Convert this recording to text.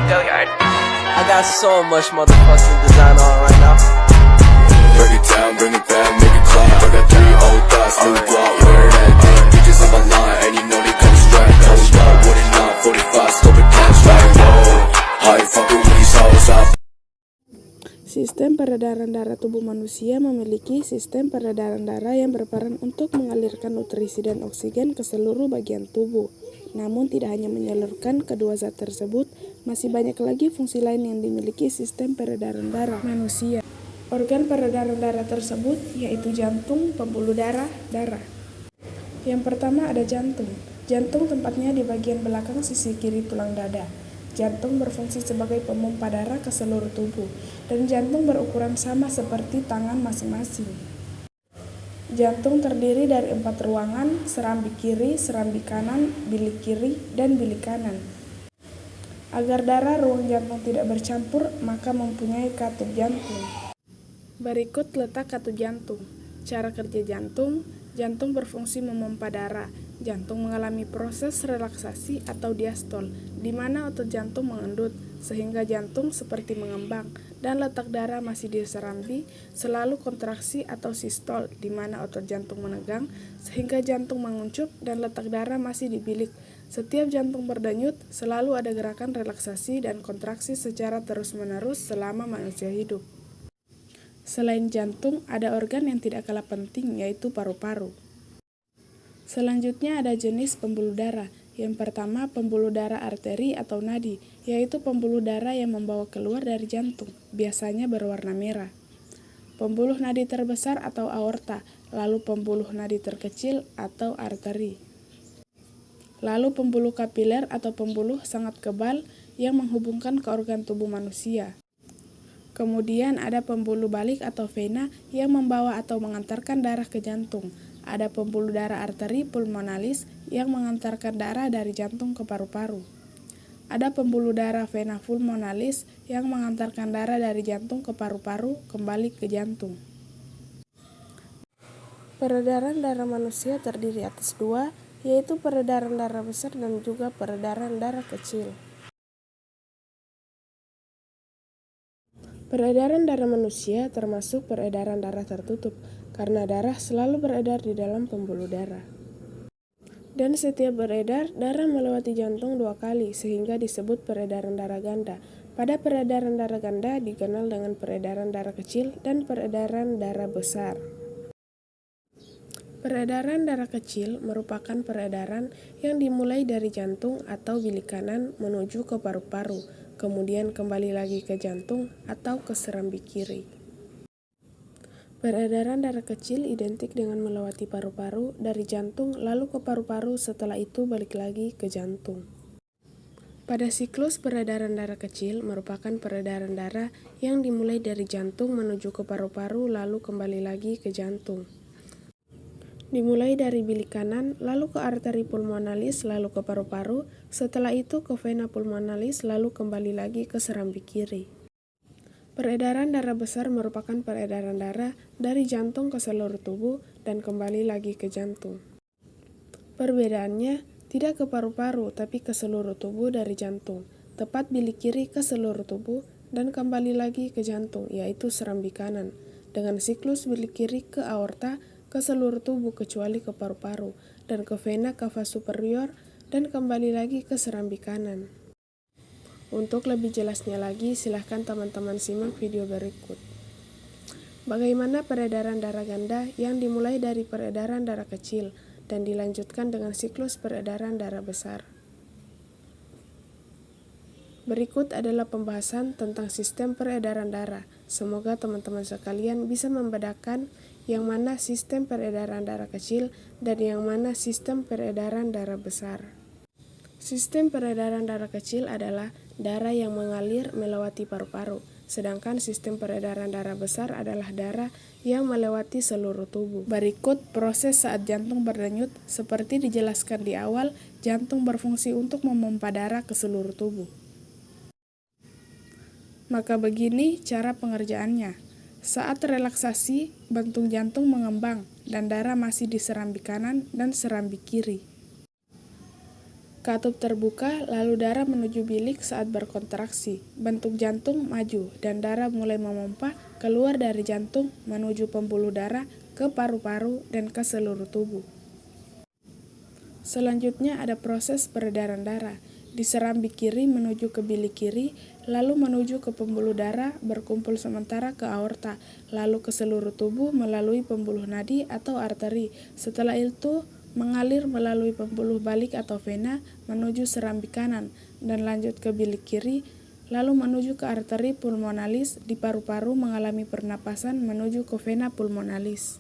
Go yard. I got so much motherfucking design on right now. Break it down, bring it back, make it clap. I got 3 old thoughts, new block, where that thing. Bitches on my line, and you know they come straight. Hold up, what it not, 45, scope it cash like whoa. High fucking with these hoes up. Sistem peredaran darah tubuh manusia memiliki sistem peredaran darah yang berperan untuk mengalirkan nutrisi dan oksigen ke seluruh bagian tubuh. Namun tidak hanya menyalurkan kedua zat tersebut, masih banyak lagi fungsi lain yang dimiliki sistem peredaran darah manusia. Organ peredaran darah tersebut yaitu jantung, pembuluh darah, darah. Yang pertama ada jantung. Jantung tempatnya di bagian belakang sisi kiri tulang dada. Jantung berfungsi sebagai pemompa darah ke seluruh tubuh, dan jantung berukuran sama seperti tangan masing-masing. Jantung terdiri dari 4 ruangan, serambi kiri, serambi kanan, bilik kiri, dan bilik kanan. Agar darah ruang jantung tidak bercampur, maka mempunyai katup jantung. Berikut letak katup jantung. Cara kerja jantung. Jantung berfungsi memompa darah. Jantung mengalami proses relaksasi atau diastol, di mana otot jantung mengendut, sehingga jantung seperti mengembang, dan letak darah masih di serambi, selalu kontraksi atau sistol, di mana otot jantung menegang, sehingga jantung menguncup, dan letak darah masih di bilik. Setiap jantung berdenyut, selalu ada gerakan relaksasi dan kontraksi secara terus-menerus selama manusia hidup. Selain jantung, ada organ yang tidak kalah penting, yaitu paru-paru. Selanjutnya ada jenis pembuluh darah. Yang pertama, pembuluh darah arteri atau nadi, yaitu pembuluh darah yang membawa keluar dari jantung, biasanya berwarna merah. Pembuluh nadi terbesar atau aorta, lalu pembuluh nadi terkecil atau arteri. Lalu pembuluh kapiler atau pembuluh sangat kebal yang menghubungkan ke organ tubuh manusia. Kemudian ada pembuluh balik atau vena yang membawa atau mengantarkan darah ke jantung. Ada pembuluh darah arteri pulmonalis yang mengantarkan darah dari jantung ke paru-paru. Ada pembuluh darah vena pulmonalis yang mengantarkan darah dari jantung ke paru-paru kembali ke jantung. Peredaran darah manusia terdiri atas 2, yaitu peredaran darah besar dan juga peredaran darah kecil. Peredaran darah manusia termasuk peredaran darah tertutup, karena darah selalu beredar di dalam pembuluh darah. Dan setiap beredar, darah melewati jantung 2 kali, sehingga disebut peredaran darah ganda. Pada peredaran darah ganda dikenal dengan peredaran darah kecil dan peredaran darah besar. Peredaran darah kecil merupakan peredaran yang dimulai dari jantung atau bilik kanan menuju ke paru-paru, kemudian kembali lagi ke jantung atau ke serambi kiri. Peredaran darah kecil identik dengan melewati paru-paru dari jantung lalu ke paru-paru, setelah itu balik lagi ke jantung. Pada siklus peredaran darah kecil merupakan peredaran darah yang dimulai dari jantung menuju ke paru-paru lalu kembali lagi ke jantung. Dimulai dari bilik kanan, lalu ke arteri pulmonalis, lalu ke paru-paru, setelah itu ke vena pulmonalis, lalu kembali lagi ke serambi kiri. Peredaran darah besar merupakan peredaran darah dari jantung ke seluruh tubuh dan kembali lagi ke jantung. Perbedaannya, tidak ke paru-paru, tapi ke seluruh tubuh dari jantung, tepat bilik kiri ke seluruh tubuh, dan kembali lagi ke jantung, yaitu serambi kanan, dengan siklus bilik kiri ke aorta, ke seluruh tubuh kecuali ke paru-paru, dan ke vena cava superior, dan kembali lagi ke serambi kanan. Untuk lebih jelasnya lagi, silahkan teman-teman simak video berikut. Bagaimana peredaran darah ganda yang dimulai dari peredaran darah kecil dan dilanjutkan dengan siklus peredaran darah besar. Berikut adalah pembahasan tentang sistem peredaran darah. Semoga teman-teman sekalian bisa membedakan yang mana sistem peredaran darah kecil dan yang mana sistem peredaran darah besar. Sistem peredaran darah kecil adalah darah yang mengalir melewati paru-paru, sedangkan sistem peredaran darah besar adalah darah yang melewati seluruh tubuh. Berikut proses saat jantung berdenyut. Seperti dijelaskan di awal, jantung berfungsi untuk memompa darah ke seluruh tubuh. Maka begini cara pengerjaannya. Saat relaksasi, bentuk jantung mengembang dan darah masih di serambi kanan dan serambi kiri. Katup terbuka, lalu darah menuju bilik saat berkontraksi. Bentuk jantung maju, dan darah mulai memompa keluar dari jantung menuju pembuluh darah ke paru-paru dan ke seluruh tubuh. Selanjutnya ada proses peredaran darah. Di serambi kiri menuju ke bilik kiri, lalu menuju ke pembuluh darah, berkumpul sementara ke aorta, lalu ke seluruh tubuh melalui pembuluh nadi atau arteri. Setelah itu mengalir melalui pembuluh balik atau vena menuju serambi kanan dan lanjut ke bilik kiri, lalu menuju ke arteri pulmonalis di paru-paru mengalami pernapasan menuju ke vena pulmonalis.